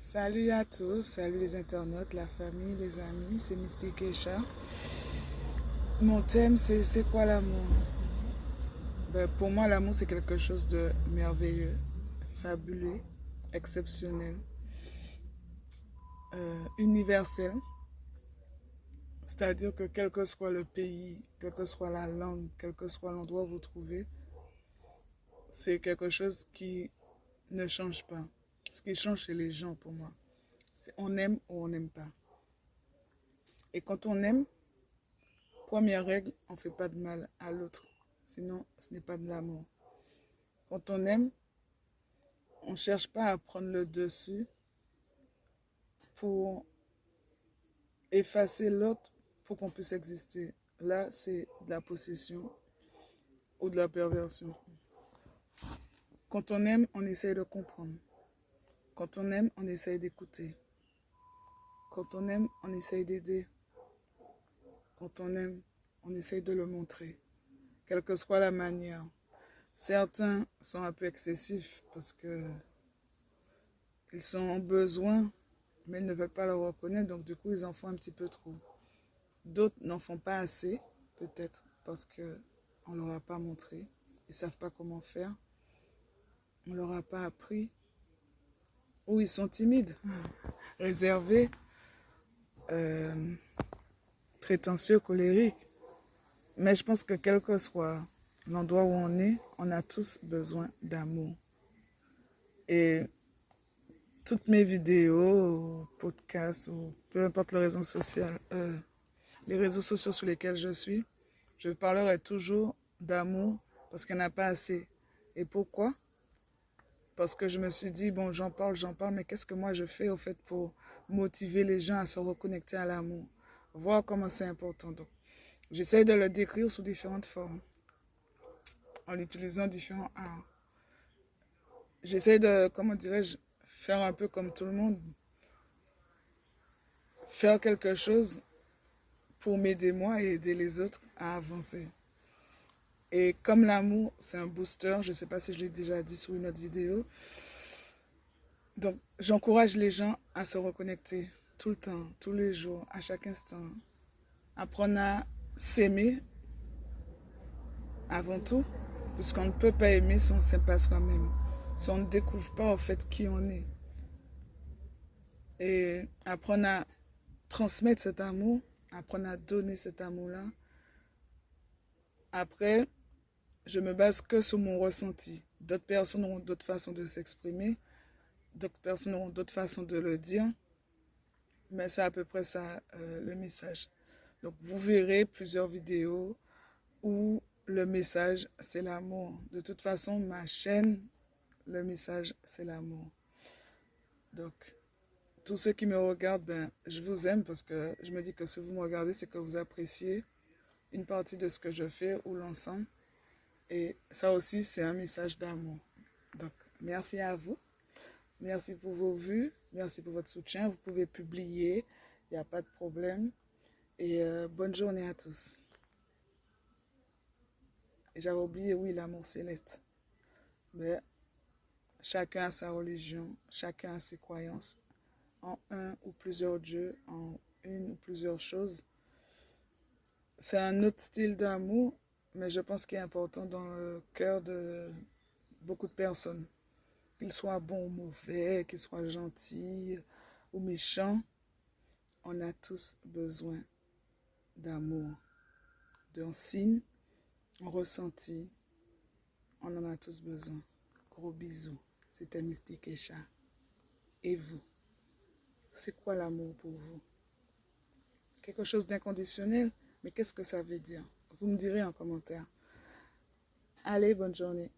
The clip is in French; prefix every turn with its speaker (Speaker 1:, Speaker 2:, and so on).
Speaker 1: Salut à tous, salut les internautes, la famille, les amis, c'est Mystique Keisha. Mon thème c'est quoi l'amour? Pour moi l'amour c'est quelque chose de merveilleux, fabuleux, exceptionnel, universel. C'est-à-dire que quel que soit le pays, quelle que soit la langue, quel que soit l'endroit où vous trouvez, c'est quelque chose qui ne change pas. Ce qui change c'est les gens pour moi. On aime ou on n'aime pas. Et quand on aime, première règle, on ne fait pas de mal à l'autre. Sinon, ce n'est pas de l'amour. Quand on aime, on ne cherche pas à prendre le dessus pour effacer l'autre pour qu'on puisse exister. Là, c'est de la possession ou de la perversion. Quand on aime, on essaye de comprendre. Quand on aime, on essaye d'écouter. Quand on aime, on essaye d'aider. Quand on aime, on essaye de le montrer, quelle que soit la manière. Certains sont un peu excessifs parce que ils sont en besoin, mais ils ne veulent pas le reconnaître, donc du coup, ils en font un petit peu trop. D'autres n'en font pas assez, peut-être parce qu'on ne leur a pas montré. Ils ne savent pas comment faire. On ne leur a pas appris. Ou ils sont timides, réservés, prétentieux, colériques. Mais je pense que quel que soit l'endroit où on a tous besoin d'amour. Et toutes mes vidéos, podcasts, ou peu importe les réseaux sociaux sur lesquels je suis, je parlerai toujours d'amour parce qu'il n'y en a pas assez. Et pourquoi? Parce que je me suis dit, bon, j'en parle, mais qu'est-ce que moi je fais au fait pour motiver les gens à se reconnecter à l'amour? Voir comment c'est important. Donc, j'essaie de le décrire sous différentes formes, en utilisant différents arts. J'essaie de, comment dirais-je, faire un peu comme tout le monde, faire quelque chose pour m'aider moi et aider les autres à avancer. Et comme l'amour, c'est un booster, je ne sais pas si je l'ai déjà dit sur une autre vidéo, donc j'encourage les gens à se reconnecter tout le temps, tous les jours, à chaque instant. Apprendre à s'aimer avant tout, puisqu'on ne peut pas aimer si on ne s'aime pas soi-même, si on ne découvre pas en fait qui on est. Et apprendre à transmettre cet amour, apprendre à donner cet amour-là. Après, je me base que sur mon ressenti. D'autres personnes auront d'autres façons de s'exprimer, d'autres personnes auront d'autres façons de le dire, mais c'est à peu près ça le message. Donc vous verrez plusieurs vidéos où le message c'est l'amour. De toute façon, ma chaîne, le message c'est l'amour. Donc tous ceux qui me regardent, ben, je vous aime parce que je me dis que si vous me regardez, c'est que vous appréciez une partie de ce que je fais ou l'ensemble. Et ça aussi, c'est un message d'amour. Donc, merci à vous. Merci pour vos vues. Merci pour votre soutien. Vous pouvez publier. Il n'y a pas de problème. Et bonne journée à tous. Et j'avais oublié, oui, l'amour céleste. Mais chacun a sa religion. Chacun a ses croyances. En un ou plusieurs dieux. En une ou plusieurs choses. C'est un autre style d'amour. Mais je pense qu'il est important dans le cœur de beaucoup de personnes. Qu'ils soient bons ou mauvais, qu'ils soient gentils ou méchants, on a tous besoin d'amour, d'un signe, un ressenti. On en a tous besoin. Gros bisous. C'était Mystique Keisha. Et vous? C'est quoi l'amour pour vous? Quelque chose d'inconditionnel? Mais qu'est-ce que ça veut dire? Vous me direz en commentaire. Allez, bonne journée.